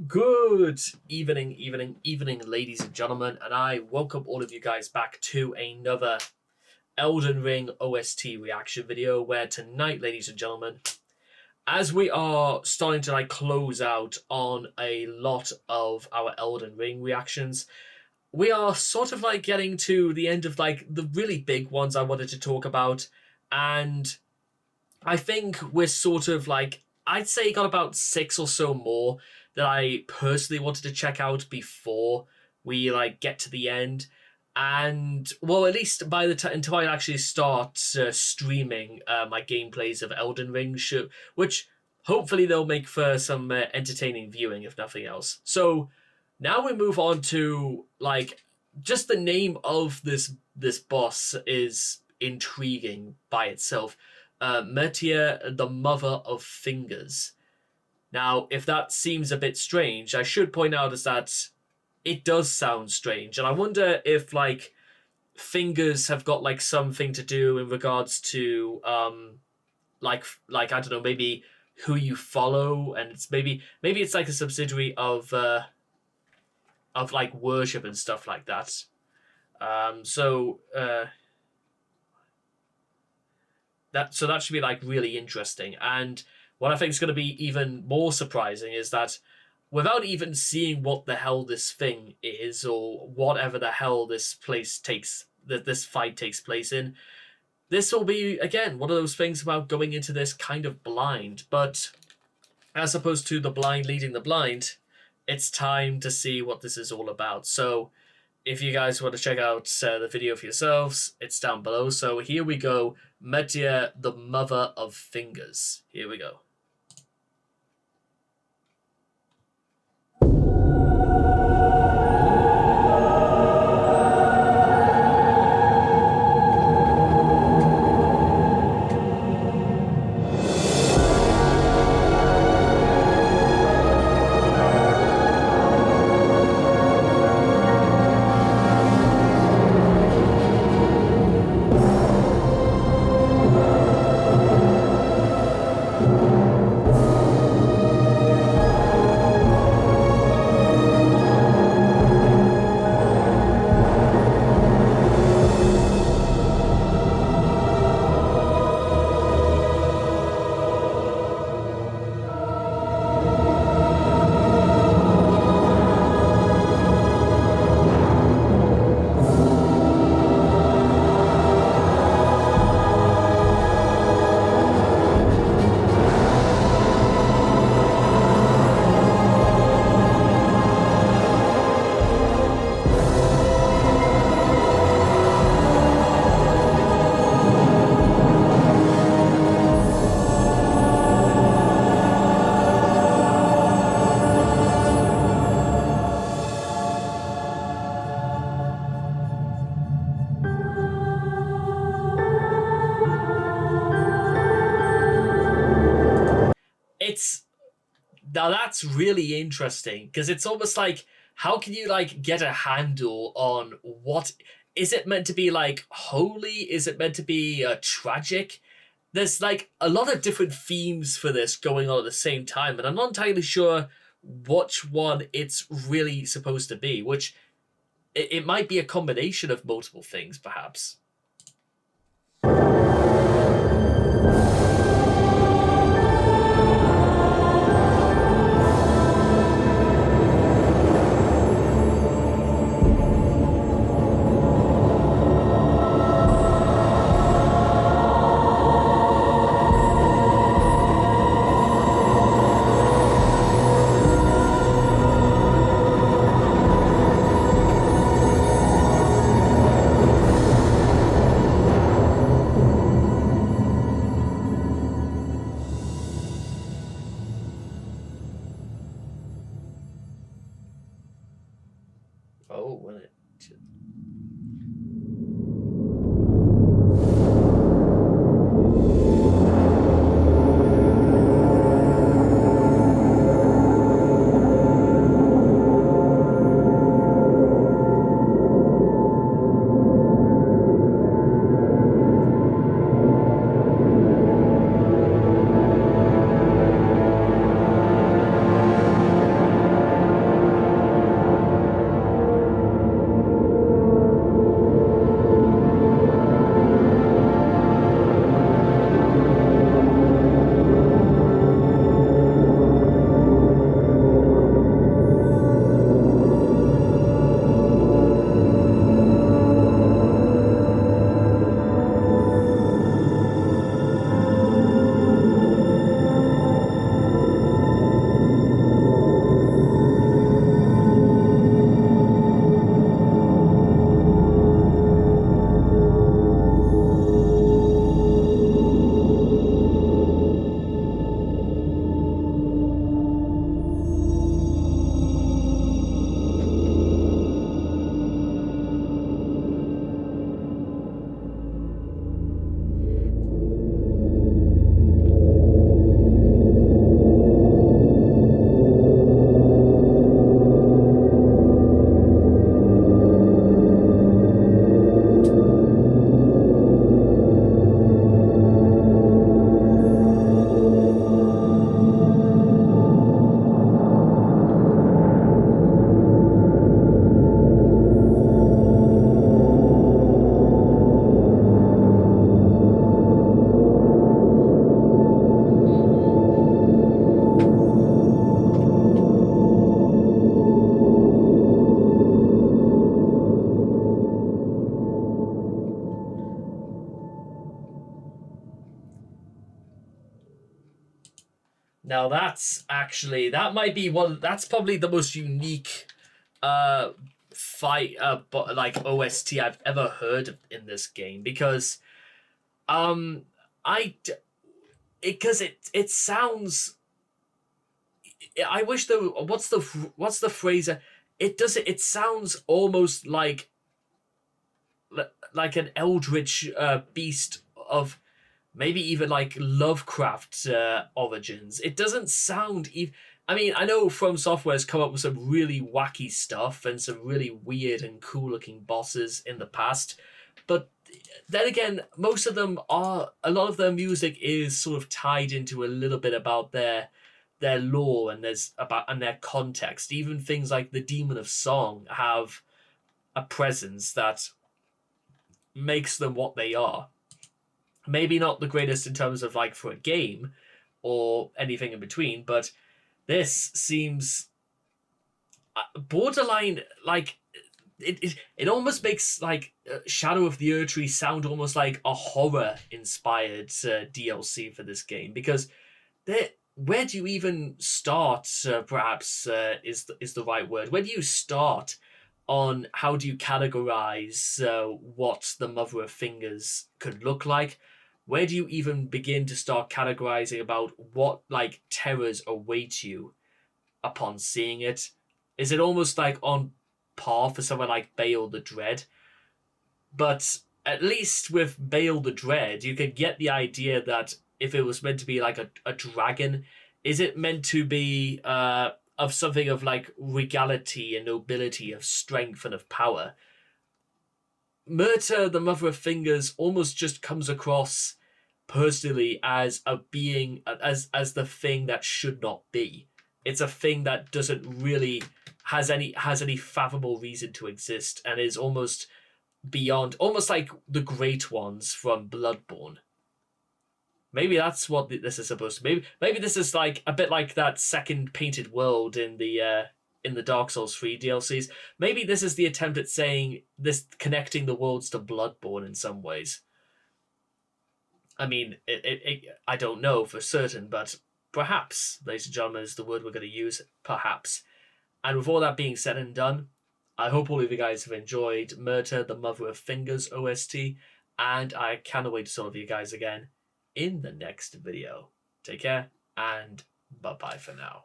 Good evening, ladies and gentlemen, and I welcome all of you guys back to another Elden Ring OST reaction video. Where tonight, ladies and gentlemen, as we are starting to close out on a lot of our Elden Ring reactions, we are sort of getting to the end of the really big ones I wanted to talk about, and I think we're sort of I'd say got about 6 or so more that I personally wanted to check out before we get to the end. And well, at least by the time until I actually start streaming my gameplays of Elden Ring, which hopefully they'll make for some entertaining viewing, if nothing else. So now we move on to just the name of this boss is intriguing by itself. Metia, the Mother of Fingers. Now, if that seems a bit strange, I should point out is that it does sound strange, and I wonder if fingers have got something to do in regards to I don't know, maybe who you follow, and it's maybe it's a subsidiary of worship and stuff like that. That should be really interesting. And what I think is going to be even more surprising is that without even seeing what the hell this thing is or whatever the hell this fight takes place in, this will be again one of those things about going into this kind of blind. But as opposed to the blind leading the blind, it's time to see what this is all about. So if you guys want to check out the video for yourselves, it's down below. So here we go. Metia, the Mother of Fingers. Here we go. It's Now that's really interesting because it's almost how can you get a handle on what is it meant to be holy? Is it meant to be tragic? There's a lot of different themes for this going on at the same time, and I'm not entirely sure which one it's really supposed to be. Which it might be a combination of multiple things, perhaps. Oh, when it. Now that might be that's probably the most unique fight but like OST I've ever heard in this game, because it sounds, I wish there, what's the phrase, it sounds almost like an eldritch beast of maybe even like Lovecraft origins. It doesn't sound even. I mean, I know From Software has come up with some really wacky stuff and some really weird and cool looking bosses in the past, but then again, most of them are, a lot of their music is sort of tied into a little bit about their lore and their context. Even things like the Demon of Song have a presence that makes them what they are. Maybe not the greatest in terms of like for a game or anything in between, but this seems borderline like it almost makes like Shadow of the Erdtree sound almost like a horror inspired DLC for this game, because where do you even start? Perhaps is the right word. Where do you start on how do you categorize what the Mother of Fingers could look like? Where do you even begin to start categorizing about what like terrors await you upon seeing it? Is it almost like on par for someone like Bale the Dread? But at least with Bale the Dread, you could get the idea that if it was meant to be like a dragon, is it meant to be of something of like regality and nobility, of strength and of power? Murta, the Mother of Fingers, almost just comes across personally as a being, as the thing that should not be. It's a thing that doesn't really has any fathomable reason to exist, and is almost beyond, almost like the Great Ones from Bloodborne. Maybe that's what this is supposed to be. Maybe this is like a bit like that second painted world in the Dark Souls 3 DLCs. Maybe this is the attempt at saying this, connecting the worlds to Bloodborne in some ways. I mean, I don't know for certain, but perhaps, ladies and gentlemen, is the word we're going to use. Perhaps. And with all that being said and done, I hope all of you guys have enjoyed Murta, the Mother of Fingers OST, and I cannot wait to see all of you guys again in the next video. Take care, and bye-bye for now.